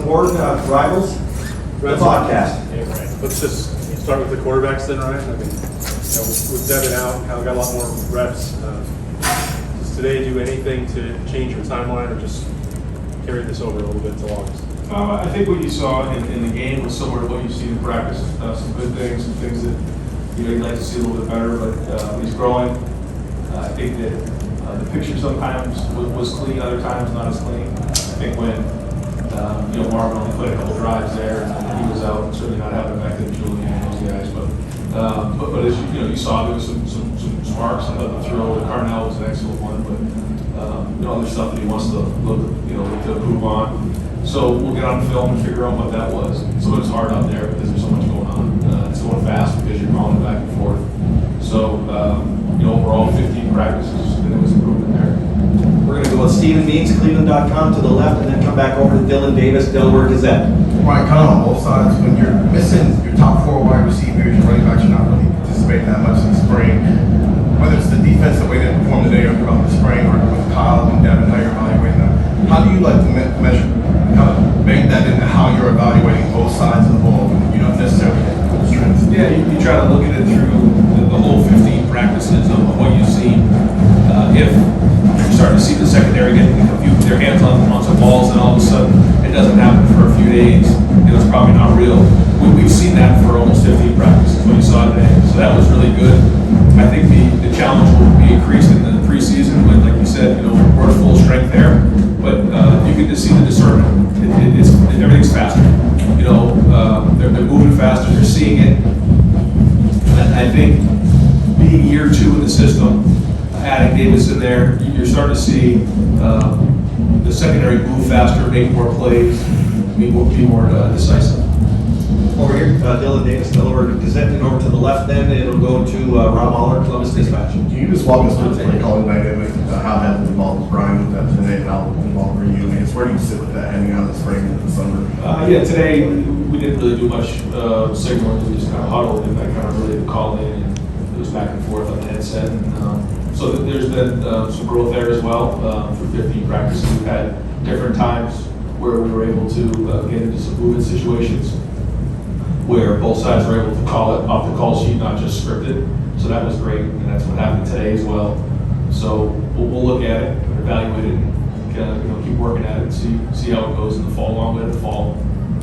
McCord, Rivals, the podcast. Yeah, right. Let's just start with the quarterbacks then, Ryan. I mean, with Devin out, Kyle got a lot more reps. Does today do anything to change your timeline or just carry this over a little bit to August? I think what you saw in the game was similar to what you've seen in practice. Some good things, some things that you'd like to see a little bit better, but he's growing. I think that the picture sometimes was clean, other times not as clean. I think when Marvin only played a couple drives there and he was out, certainly not having back to Julian and those guys. But as you saw, there was some sparks. I thought the throw to Carnell was an excellent one, but other stuff that he wants to look to improve on. So we'll get on film and figure out what that was. So it's hard out there because there's so much going on. It's going fast because you're calling it back and forth. So overall 15 practices and there was improvement there. We're going to go with Stephen Means, Cleveland.com to the left, and then come back over to Dylan Davis, Delaware Gazette. Right, kind of on both sides. When you're missing your top 4 wide receivers, your running backs, you're not really participating that much in the spring. Whether it's the defense, the way they perform today or throughout the spring, or with Kyle and Devin, how you're evaluating them, how do you like to measure, kind of make that into how you're evaluating both sides of the ball when you don't necessarily get those trends? Yeah, you try to look at it through the whole 15 practices of what you've seen. If you start to see the secondary getting their hands on some balls and all of a sudden it doesn't happen for a few days, it's probably not real. We've seen that for almost 15 practices, what you saw today. So that was really good. I think the challenge will be increased in the preseason when, like you said, we're at full strength there. But you can just see the discernment. Everything's faster. They're moving faster. They're seeing it. And I think being year 2 in the system, adding Davis in there, you're starting to see the secondary move faster, make more plays, be more decisive. Over here, Dylan Davis, Delaware Gazette, and over to the left then, it'll go to Rob Mahler, Columbus Dispatch. Can you just walk us through the play calling dynamic, how that involved Brian with that today, and how involved were you? Where do you sit with that heading out of the spring into the summer? Today we didn't really do much signaling. We just kind of huddled and I kind of relayed the call in, and it was back and forth on the headset. And, so there's been some growth there as well. For 15 practices, we've had different times where we were able to get into some movement situations where both sides were able to call it off the call sheet, not just scripted. So that was great, and that's what happened today as well. So we'll look at it and evaluate it, and keep working at it, and see how it goes in the fall, long way to the fall.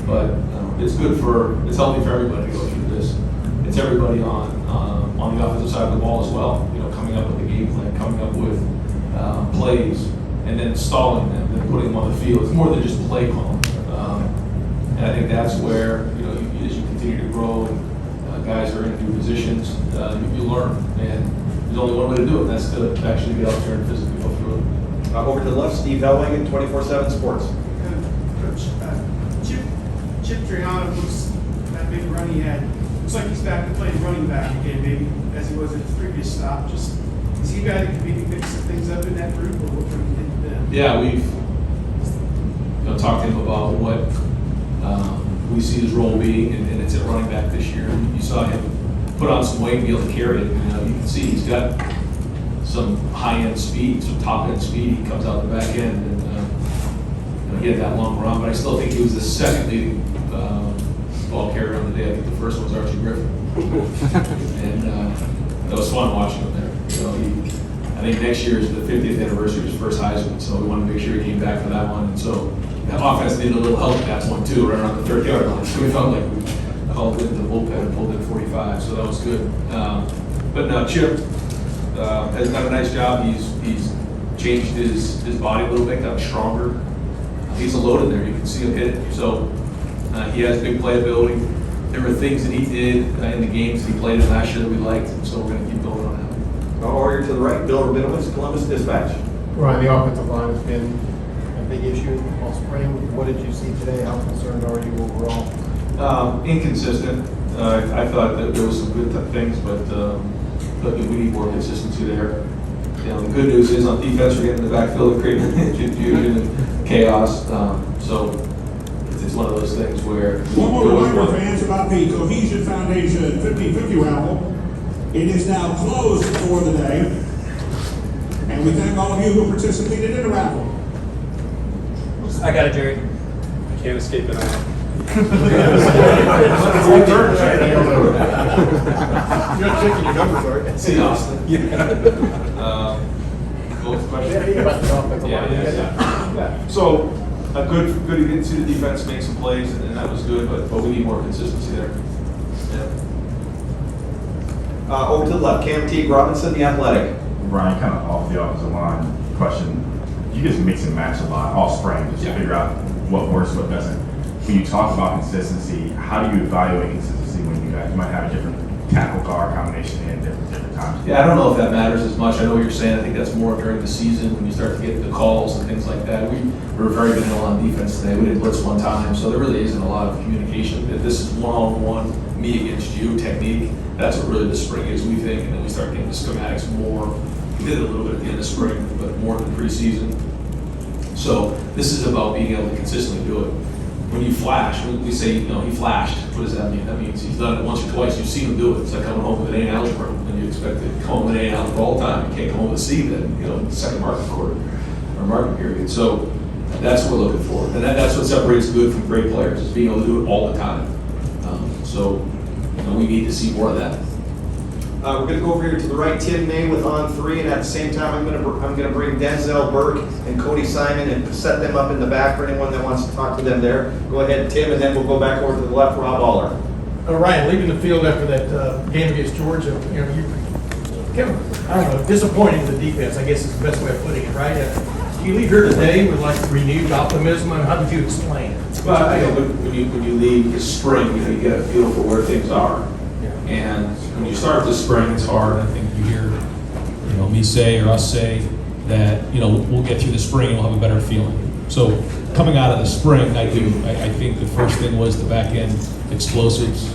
But it's healthy for everybody to go through this. It's everybody on the offensive side of the ball as well. Coming up with a game plan, coming up with plays, and then installing them, and putting them on the field. It's more than just play calling. And I think that's where as you continue to grow and guys are in new positions, you learn. And there's only one way to do it, and that's to actually get out there and physically go through it. Over to the left, Steve Hellwagen, 24/7 Sports. Coach, Chip Triano looks, that big run he had, looks like he's back to playing running back again, maybe as he was at his previous stop. Just is he a guy that can maybe mix things up in that group, or what can he do then? Yeah, we've talked to him about what we see his role being, and it's at running back this year. You saw him put on some weight and be able to carry it. You can see he's got some high-end speed, some top-end speed. He comes out the back end, and he had that long run. But I still think he was the second leading ball carrier on the day. I think the first one was Archie Griffin, and that was fun watching him there. I think next year is the 50th anniversary of his first Heisman, so we wanted to make sure he came back for that one. And so that offense needed a little help at that point too, right around the 30-yard line. So we felt like we called into the bullpen and pulled in 45, so that was good. But no, Chip has done a nice job. He's changed his body a little bit, got stronger. He's a load in there. You can see him hit it. So he has big playability. There were things that he did in the games that he played in last year that we liked, and so we're going to keep building on that. Over here to the right, Bill Rabinowitz, Columbus Dispatch. Ryan, the offensive line has been a big issue all spring. What did you see today? How concerned are you overall? Inconsistent. I thought that there was some good things, but we need more consistency there. The good news is on defense, we're getting in the backfield and creating confusion and chaos. So it's one of those things where... One more reminder, fans, about the Cohesion Foundation 50/50 raffle. It is now closed for the day. And we thank all of you who participated in the raffle. I got it, Jerry. can't escape it. You're not checking your numbers, are you? See Austin. What was the question? About the offensive line. Yeah. So, good to get to see the defense make some plays, and that was good, but we need more consistency there. Yeah. Over to the left, Cam Teague Robinson, The Athletic. Brian, kind of off the offensive line question. You just mix and match a lot all spring just to figure out what works, what doesn't. When you talk about consistency, how do you evaluate consistency when you guys might have a different tackle guard combination in different times? Yeah, I don't know if that matters as much. I know what you're saying. I think that's more during the season when you start to get the calls and things like that. We were very vanilla on defense today. We didn't blitz one time, so there really isn't a lot of communication. This is one-on-one, me against you technique. That's what really the spring is, we think, and then we start getting the schematics more. We did it a little bit at the end of spring, but more in the preseason. So this is about being able to consistently do it. When you flash, we say, he flashed. What does that mean? That means he's done it once or twice. You've seen him do it. It's like coming home with an A in algebra, and you expect to come home with an A in algebra all the time. You can't come home with a C then, the second marking quarter or marking period. So that's what we're looking for. And that's what separates good from great players, is being able to do it all the time. We need to see more of that. We're going to go over here to the right, Tim May with on 3, and at the same time, I'm going to bring Denzel Burke and Cody Simon and set them up in the back for anyone that wants to talk to them there. Go ahead, Tim, and then we'll go back over to the left, Rob Aller. Ryan, leaving the field after that game against Georgia, you kind of, I don't know, disappointing the defense, I guess is the best way of putting it, right? You leave here today with like renewed optimism, and how did you explain it? Well, I know when you leave the spring, you get a feel for where things are. And when you start this spring, it's hard. I think you hear, me say or us say that, we'll get through the spring and we'll have a better feeling. So coming out of the spring, I think the first thing was the back end explosives.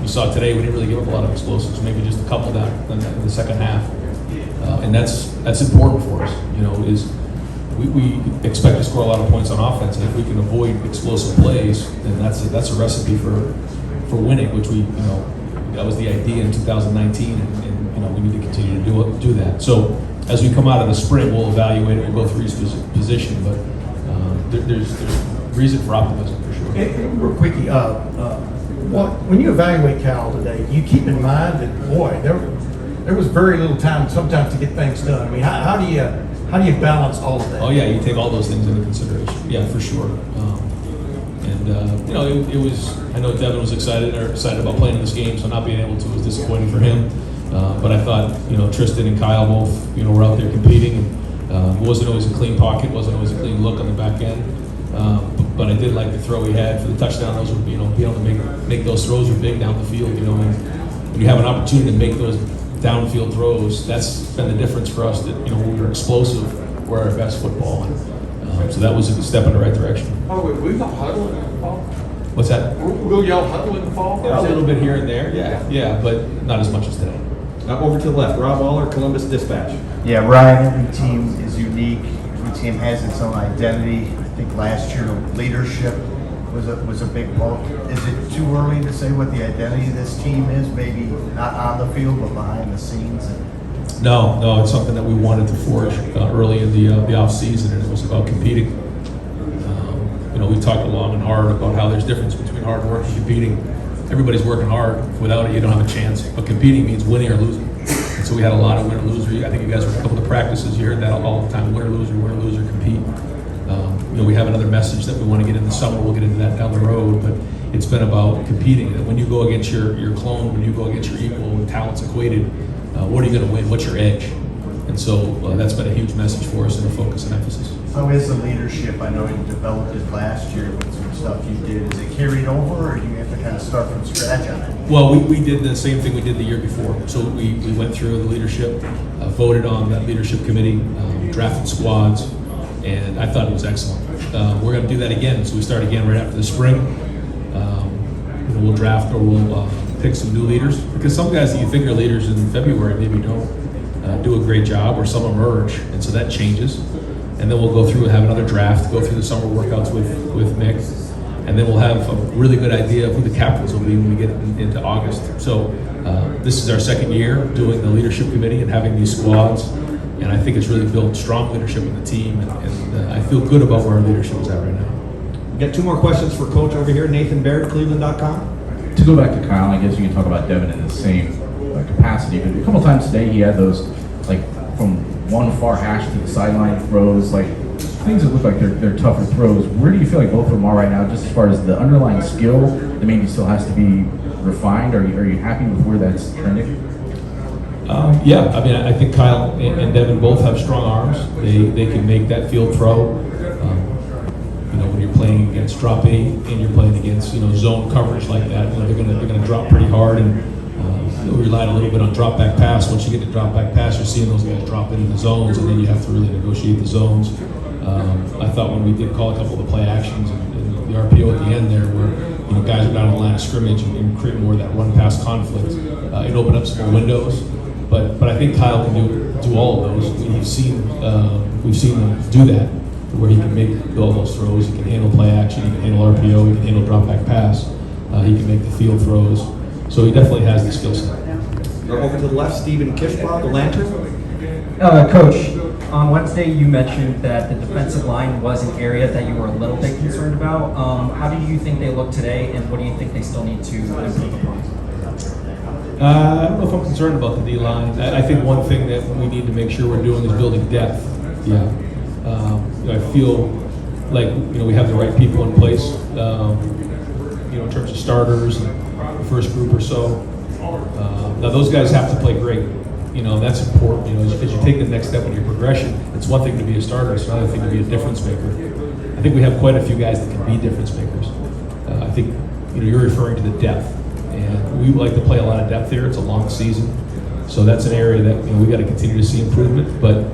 You saw today we didn't really give up a lot of explosives, maybe just a couple down in the second half. And that's important for us. Is we expect to score a lot of points on offense, and if we can avoid explosive plays, then that's a recipe for winning, which that was the idea in 2019, and we need to continue to do that. So as we come out of the spring, we'll evaluate it. We'll go through each position, but there's reason for optimism for sure. Real quickie, when you evaluate Cal today, you keep in mind that there was very little time sometimes to get things done. I mean, how do you balance all of that? Oh yeah, you take all those things into consideration. Yeah, for sure. It was. I know Devin was excited about playing in this game, so not being able to was disappointing for him. But I thought, Tristan and Kyle both, were out there competing. It wasn't always a clean pocket, wasn't always a clean look on the back end. But I did like the throw he had for the touchdown. Those were, being able to make those throws were big down the field. And when you have an opportunity to make those downfield throws, that's been the difference for us. That when we were explosive, we're our best football. So that was a step in the right direction. Oh, will y'all huddle in the fall? What's that? Will y'all huddle in the fall? A little bit here and there, yeah, but not as much as today. Over to the left, Rob Aller, Columbus Dispatch. Yeah, Ryan, every team is unique. Every team has its own identity. I think last year leadership was a big bulk. Is it too early to say what the identity of this team is? Maybe not on the field, but behind the scenes? No, it's something that we wanted to forge early in the off season, and it was about competing. We've talked long and hard about how there's difference between hard work and competing. Everybody's working hard. Without it, you don't have a chance. But competing means winning or losing. And so we had a lot of win or loser. I think you guys were a couple of the practices. You heard that all the time: win or loser, compete. We have another message that we want to get in the summer. We'll get into that down the road. But it's been about competing. And when you go against your clone, when you go against your equal, when talent's equated, what are you going to win? What's your edge? And so that's been a huge message for us and a focus and emphasis. How is the leadership? I know you developed it last year with some stuff you did. Is it carried over, or do you have to kind of start from scratch on it? Well, we did the same thing we did the year before. So we went through the leadership, voted on that leadership committee, drafted squads, and I thought it was excellent. We're going to do that again. So we start again right after the spring. We'll draft or we'll pick some new leaders, because some guys that you think are leaders in February maybe don't do a great job, or some emerge, and so that changes. And then we'll go through and have another draft, go through the summer workouts with Nick, and then we'll have a really good idea of who the captains will be when we get into August. So this is our second year doing the leadership committee and having these squads, and I think it's really built strong leadership in the team, and I feel good about where our leadership is at right now. We got two more questions for Coach over here, Nathan Baird, Cleveland.com. To go back to Kyle, I guess you can talk about Devin in the same capacity, but a couple times today he had those, like, from one far hash to the sideline throws, like, things that look like they're tougher throws. Where do you feel like both of them are right now, just as far as the underlying skill that maybe still has to be refined? Are you happy with where that's trending? Yeah, I mean, I think Kyle and Devin both have strong arms. They can make that field throw. When you're playing against drop 8 and you're playing against zone coverage like that, they're gonna drop pretty hard, and we relied a little bit on drop back pass. Once you get to drop back pass, you're seeing those guys drop into the zones, and then you have to really negotiate the zones. I thought when we did call a couple of the play actions and the RPO at the end there, where guys are down on the line of scrimmage and create more of that run pass conflict, it opened up some more windows. But I think Kyle can do all of those. We've seen him do that, where he can make all those throws. He can handle play action. He can handle RPO. He can handle drop back pass. He can make the field throws. So he definitely has the skill set. Over to the left, Stephen Kishbaugh, the Lantern. Coach, on Wednesday you mentioned that the defensive line was an area that you were a little bit concerned about. How do you think they look today, and what do you think they still need to improve upon? I don't know if I'm concerned about the D-line. I think one thing that we need to make sure we're doing is building depth. Yeah. I feel like we have the right people in place. In terms of starters and the first group or so. Now those guys have to play great. That's important. As you take the next step in your progression, it's one thing to be a starter. It's another thing to be a difference maker. I think we have quite a few guys that can be difference makers. I think you're referring to the depth. And we like to play a lot of depth here. It's a long season. So that's an area that we got to continue to see improvement. But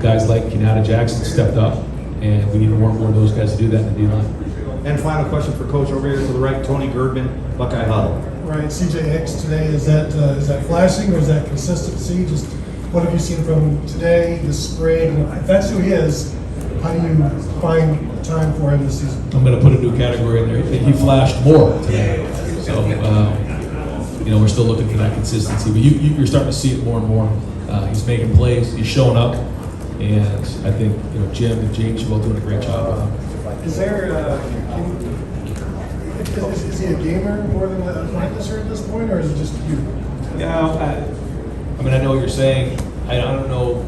guys like Kenyatta Jackson stepped up, and we need more and more of those guys to do that in the D-line. And final question for Coach over here to the right, Tony Girdman, Buckeye Huddle. Right, CJ Hicks today, is that flashing or is that consistency? Just what have you seen from him today, this spring? If that's who he is, how do you find time for him this season? I'm going to put a new category in there. He flashed more today. So, we're still looking for that consistency. But you're starting to see it more and more. He's making plays. He's showing up. And I think, Jim and James are both doing a great job with him. Is there, is he a gamer more than a practicer at this point, or is it just you? Yeah, I mean, I know what you're saying. I don't know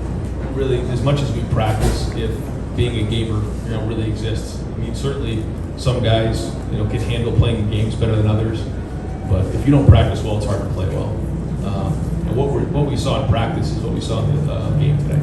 really, as much as we practice, if being a gamer, really exists. I mean, certainly some guys, can handle playing in games better than others. But if you don't practice well, it's hard to play well. And what we saw in practice is what we saw in the game today.